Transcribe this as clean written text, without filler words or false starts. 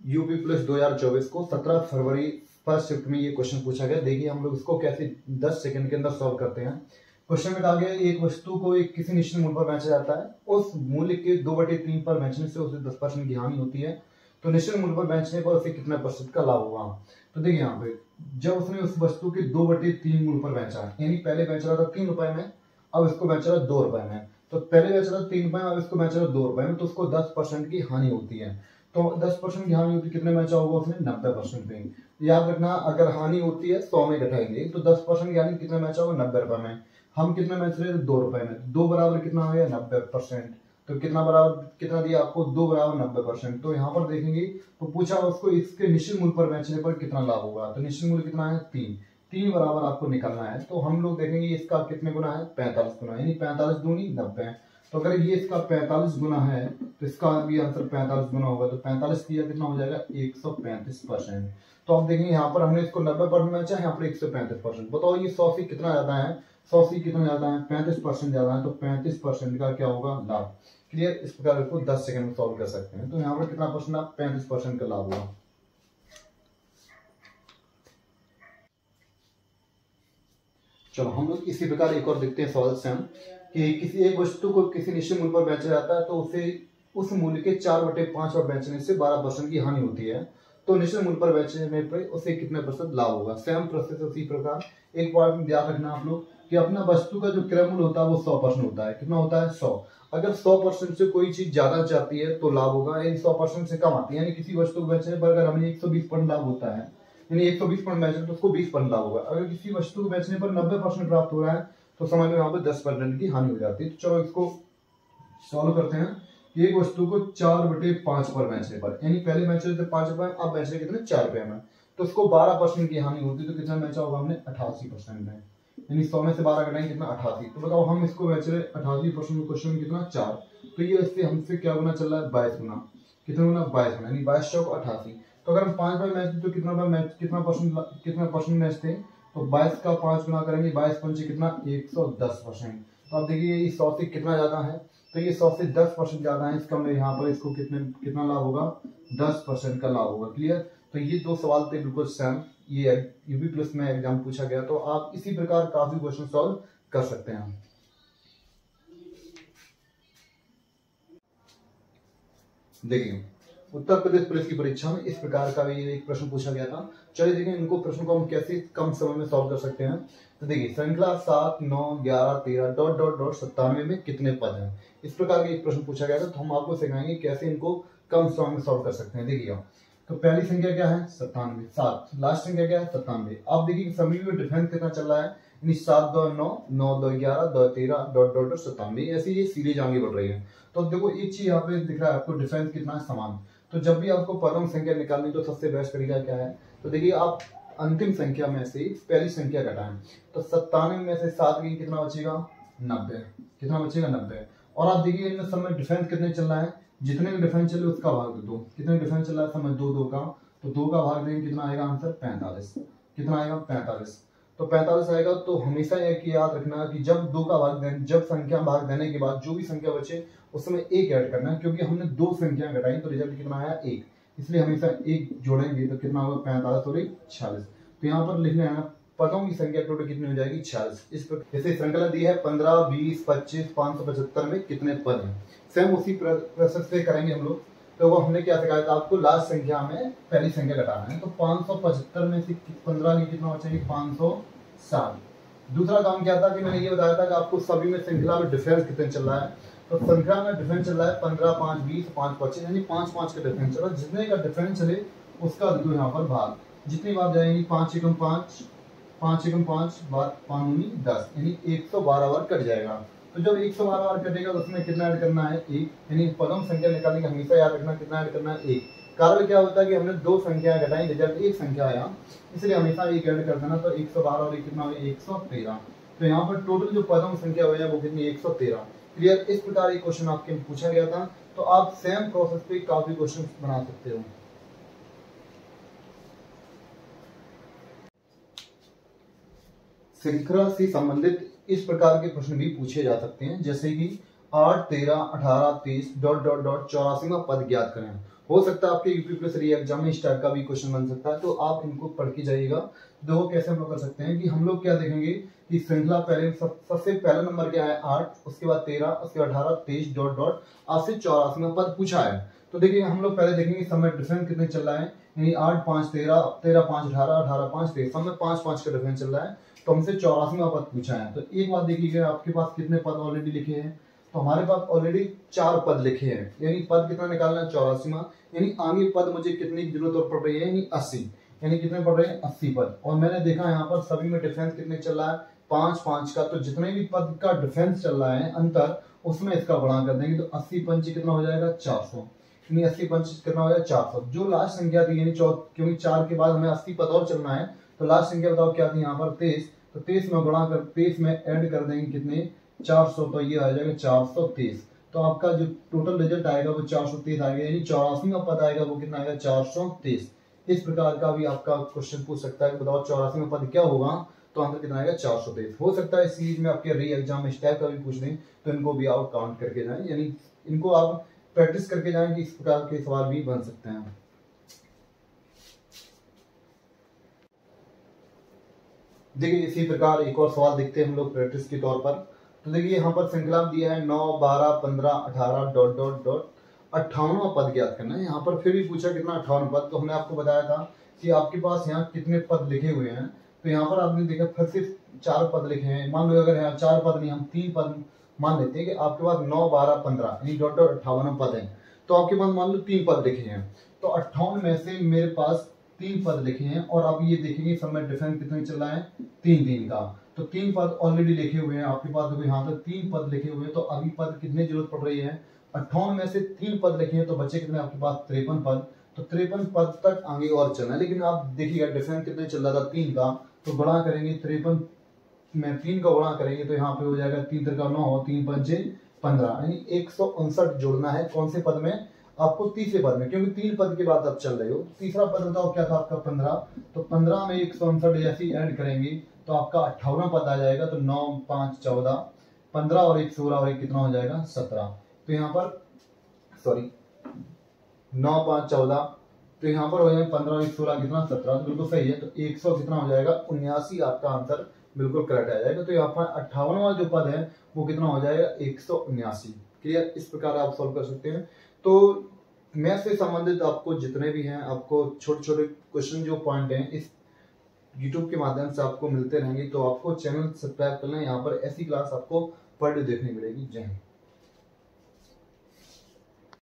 UP plus 2024 को 17 फरवरी first shift में ये क्वेश्चन पूछा गया। देखिए हम लोग इसको कैसे 10 सेकंड के अंदर सॉल्व करते हैं। क्वेश्चन में कहा गया एक वस्तु को एक किसी निश्चित मूल्य पर बेचा जाता है, उस मूल्य के 2/3 पर बेचने से उसे 10% की हानि होती है, तो निश्चित मूल्य पर बेचने पर उसे कितना % का लाभ होगा। तो देखिए यहाँ पे जब उसने उस वस्तु के 2/3 मूल्य पर बेचा, यानी पहले बेच रहा था 3 रुपए में, अब इसको बेच रहा है 2 रुपए में, तो पहले बेच रहा था 3 रुपए में, अब इसको बेच रहा है 2 रुपए में, तो उसको 10% की हानि होती है। तो 10% की हानि होती है, कितने बेचा होगा उसने 90% पे। याद रखना अगर हानि होती है 100 में घटाएंगे तो 10% की हानि कितने बेचा होगा 90 रुपए में। हम कितने बेच रहे थे 2 रुपए में, 2 बराबर कितना हो गया 90%। तो कितना बराबर कितना दिया आपको 2 बराबर 90%। तो यहाँ पर देखेंगे तो पूछा उसको इसके निश्चित मूल्य पर बेचने पर कितना लाभ होगा, तो निश्चित मूल्य कितना है 3 बराबर आपको निकलना है। तो हम लोग देखेंगे इसका कितने गुना है 45 गुना, यानी 45 दूनी 90। तो अगर ये इसका 45 गुना है तो इसका भी आंसर 45 गुना होगा, तो 45 किया कितना हो जाएगा 135%। तो आप देखेंगे यहाँ पर हमने इसको 90% बेचा है, यहाँ पर 135%। बताओ ये 100 से कितना ज्यादा है, 100 से कितना ज्यादा है 35% ज्यादा है, तो 35% का क्या होगा लाभ। क्लियर, इस प्रकार इसको 10 सेकंड में सॉल्व कर सकते हैं। तो यहाँ पर कितना परसेंट लाभ 35% का लाभ होगा। चलो हम लोग इसी प्रकार एक और देखते हैं सवाल से हम कि किसी एक वस्तु को किसी निश्चित मूल्य पर बेचा जाता है, तो उसे उस मूल्य के 4/5 पर बेचने से 12% की हानि होती है, तो निश्चित मूल्य पर बेचने पर उसे कितने % लाभ होगा। सेम प्रोसेस उसी प्रकार। एक पॉइंट ध्यान रखना आप लोग कि अपना वस्तु का जो क्रय मूल्य होता है वो 100% होता है। कितना होता है 100। अगर 100% से कोई चीज ज्यादा जाती है तो लाभ होगा, यानी 100% से कम आती है, यानी किसी वस्तु को बेचने पर अगर हमें 120% लाभ होता है, यानी 120% बेच रहे तो उसको 20% लाभ होगा। अगर किसी वस्तु को बेचने पर 90% प्राप्त हो रहा है तो समझ लो यहाँ पर 10% की हानि हो जाती है। तो चलो इसको सॉल्व करते हैं। एक वस्तु को 4/5 पर बेचने पर, यानी पहले बेच रहे थे 5 रुपए, अब बेच रहे कितने 4 रुपए में, तो उसको 12% की हानि होती है। तो कितना बेचा होगा हमने 88% में, यानी 100 में से 12 घटाएंगे कितना 88। तो बताओ हम इसको बेच रहे 88% क्वेश्चन में कितना 4, तो ये इससे हमसे क्या गुना चल रहा है 22 गुना। कितना गुना 22 गुना, यानी 22 चौक 88। तो अगर हम 5 रुपए मैच तो कितना परसेंट मैच थे, तो 22 का 5 गुना करेंगे 22 पंचे कितना 110%। तो आप देखिए ये 100 से कितना ज्यादा है, तो ये 100 से 10% ज्यादा है। इसका मतलब यहाँ पर इसको कितना लाभ होगा 10% का लाभ होगा। क्लियर। तो ये दो सवाल थे बिल्कुल सेम, ये यूपी प्लस में एग्जाम पूछा गया, तो आप इसी प्रकार काफी क्वेश्चन सॉल्व कर सकते हैं। देखिए उत्तर प्रदेश पुलिस की परीक्षा में इस प्रकार का भी एक प्रश्न पूछा गया था। चलिए देखिए इनको प्रश्न को हम कैसे कम समय में सॉल्व कर सकते हैं। तो देखिए श्रृंखला 7, 9, 11, 13 ... 97 में कितने पद हैं, इस प्रकार का एक प्रश्न पूछा गया था। तो हम आपको सिखाएंगे कैसे इनको कम समय में सॉल्व कर सकते हैं। देखिए तो पहली संख्या क्या है 97, 7 लास्ट संख्या क्या है 97। आप देखिए सभी में डिफरेंस कितना चल रहा है, यानी 7, 2, 9, 9, 2, 11, 2, 13 ... 97, ऐसे ये सीरीज आगे बढ़ रही है। तो देखो एक चीज यहाँ पे दिख रहा है आपको डिफरेंस कितना है समान। तो जब भी आपको परम संख्या निकालनी तो सबसे बेस्ट तरीका क्या है, तो देखिए आप अंतिम संख्या में से पहली संख्या घटाएं। तो 97 में से 7 गई कितना बचेगा 90, कितना बचेगा 90। और आप देखिए इनमें समय डिफरेंस कितने चल रहा है, जितने में डिफरेंस चले उसका भाग दो। कितने डिफरेंस चल रहा है समय 2 का, तो 2 का भाग देंगे कितना आएगा आंसर 45। कितना आएगा 45। तो 45 आएगा। तो हमेशा एक याद रखना कि जब 2 का भाग देने, जब संख्या भाग देने के बाद जो भी संख्या बचे उसमें 1 ऐड करना है, क्योंकि हमने 2 संख्या घटाई तो रिजल्ट कितना आया 1, इसलिए हमेशा 1 जोड़ेंगे तो कितना होगा 45 और 1 46। तो यहाँ पर लिखना है पदों की संख्या टोटल कितनी हो जाएगी 46। इस पर जैसे श्रृंखला दी है 15, 20, 25, 575 में कितने पद हैं, सेम उसी प्रोसेस से करेंगे हम लोग। तो वो हमने क्या सिखाया था आपको, लास्ट संख्या में पहली संख्या घटाना है। तो 575 में से 15 कितना बचेगी 560। दूसरा काम क्या था कि मैंने ये बताया था कि आपको सभी में श्रृंखला में डिफरेंस कितने चल रहा है। तो श्रृंखला में डिफरेंस चल रहा है 15, 5, 20, 5, 25, यानी 5, 5 का डिफरेंस चल रहा है। जितने का डिफरेंस चले उसका दो यहाँ पर भाग, जितनी बार जाएंगी 5 एकम 5, 5 एकम 5 बार 5 दूनी 10, यानी 112 बार कट जाएगा। तो जब 112 बार कटेगा तो उसमें कितना ऐड करना है 1, यानी पदम संख्या निकालने का हमेशा याद रखना कितना ऐड करना है 1। कारण क्या होता है कि हमने 2 संख्या घटाई रिजल्ट 1 संख्या आया, इसलिए हमेशा 1 ऐड कर देना। तो 112 और 1 कितना हो 113। तो यहाँ पर टोटल जो पदम संख्या हुई है वो कितनी 113। क्लियर। इस प्रकार एक क्वेश्चन आपके पूछा गया था। तो आप सेम प्रोसेस पे काफी क्वेश्चन बना सकते हो। श्रृंखला से संबंधित इस प्रकार के प्रश्न भी पूछे जा सकते हैं, जैसे कि 8, 13, 18, 23 ... 84वां पद ज्ञात करें। हो सकता है आपके यूपी प्लस री एग्जाम में इस टाइप का भी क्वेश्चन बन सकता है, तो आप इनको पढ़ के जाइएगा। देखो कैसे हम लोग कर सकते हैं कि हम लोग क्या देखेंगे कि श्रृंखला पहले सबसे पहला नंबर क्या है 8, उसके बाद 13, उसके बाद 18, 23 डॉट डॉट आपसे 84वां पद पूछा है। तो देखिए हम लोग पहले देखेंगे समय डिफरेंस कितने चल रहा है, यानी 8 5 13, 13 5 18, 18 5 23, सब में 5 5 का डिफरेंस चल रहा है। तो हमसे 84वां पद पूछा है। तो एक बात देखिएगा आपके पास कितने पद ऑलरेडी लिखे हैं, तो हमारे पास ऑलरेडी 4 पद लिखे हैं, यानी पद कितना निकालना है 84वां, यानी आगे पद मुझे कितने की जरूरत और पड़ रही है, यानी 80, यानी कितने पड़ रहे हैं 80 पद। और मैंने देखा यहाँ पर सभी में डिफरेंस कितने चल रहा है 5 5 का, तो जितने भी पद का डिफरेंस चल रहा है अंतर, उसमें इसका गुणा कर देंगे तो 80 पंच कितना हो जाएगा 400, यानी 80 पंच कितना हो जाएगा 400। जो लास्ट संख्या थी यानी क्योंकि 4 के बाद हमें 80 पद और चलना है, तो लास्ट संख्या बताओ क्या थी यहाँ पर 23, तो 23 में गुणा कर 23 में ऐड कर देंगे कितने 400, तो ये आ जाएगा 423। तो आपका जो टोटल रिजल्ट आएगा वो 423 आएगा, यानी 84वां पद आएगा वो कितना आएगा 423। इस प्रकार का भी आपका क्वेश्चन पूछ सकता है कि बताओ 84वां पद क्या होगा, तो आंसर कितना आएगा 423। हो सकता है इस सीरीज में आपके री एग्जाम में इस टाइप का भी पूछ दें, तो इनको भी आप काउंट करके जाएं, यानी इनको आप प्रैक्टिस करके जाएं कि इस प्रकार के सवाल भी बन सकते हैं। देखिए इसी प्रकार एक और सवाल देखते हैं हम लोग प्रैक्टिस के तौर पर। तो देखिए यहाँ पर श्रृंखला दिया है 9 12 15 18 डॉट डॉट डॉट 58वां पद ज्ञात करना है। यहाँ पर फिर भी पूछा कितना 58 पद, तो हमने आपको बताया था कि आपके पास यहाँ कितने पद लिखे हुए हैं। तो यहाँ पर आपने देखा फिर सिर्फ 4 पद लिखे हैं। मान लो अगर यहाँ 4 पद नहीं हम 3 पद मान लेते हैं कि आपके पास 9 12 15 यानी डॉट डॉट 58 पद है, तो आपके पास मान लो 3 पद लिखे हैं। तो 58 में से मेरे पास 3 पद लिखे हैं, और अब ये देखेंगे समय डिफरेंस कितने चल रहा है 3 3 का। तो 3 पद ऑलरेडी लिखे हुए हैं आपके पास, देखो यहाँ तक 3 पद लिखे हुए हैं, तो अभी पद कितने जरूरत पड़ रही है 58 में से 3 पद लिखे हैं, तो बचे कितने आपके पास 53 पद। तो 53 पद तक आगे और चलना है, लेकिन आप देखिएगा डिफरेंस कितने चल रहा था 3 का, तो गुणा करेंगे 53 में 3 का गुणा करेंगे तो यहाँ पे हो जाएगा 3 3 का 9, 3 5 15, यानी 159 जोड़ना है कौन से पद में आपको तीसरे पद में, क्योंकि 3 पद के बाद आप चल रहे हो। तीसरा पद बताओ क्या था आपका 15, तो 15 में 159 जैसे ऐड करेंगे तो आपका 58वां पद आ जाएगा। तो 9 5 14, 15 और 1 16 और 1 कितना हो जाएगा 17। तो यहाँ पर सॉरी 9 5 14, तो यहाँ पर हो जाएगा 15 और 1 16 कितना 17, तो बिल्कुल सही है। तो 100 कितना हो जाएगा 79, आपका आंसर बिल्कुल करेक्ट आ जाएगा। तो यहाँ पर 58वां जो पद है वो कितना हो जाएगा 179। क्लियर, इस प्रकार आप सॉल्व कर सकते हैं। तो मैथ से संबंधित आपको जितने भी हैं, आपको छोटे छोटे क्वेश्चन जो पॉइंट हैं इस YouTube के माध्यम से आपको मिलते रहेंगे। तो आपको चैनल सब्सक्राइब करना है, यहाँ पर ऐसी क्लास आपको पर डे देखने मिलेगी। जय हिंद।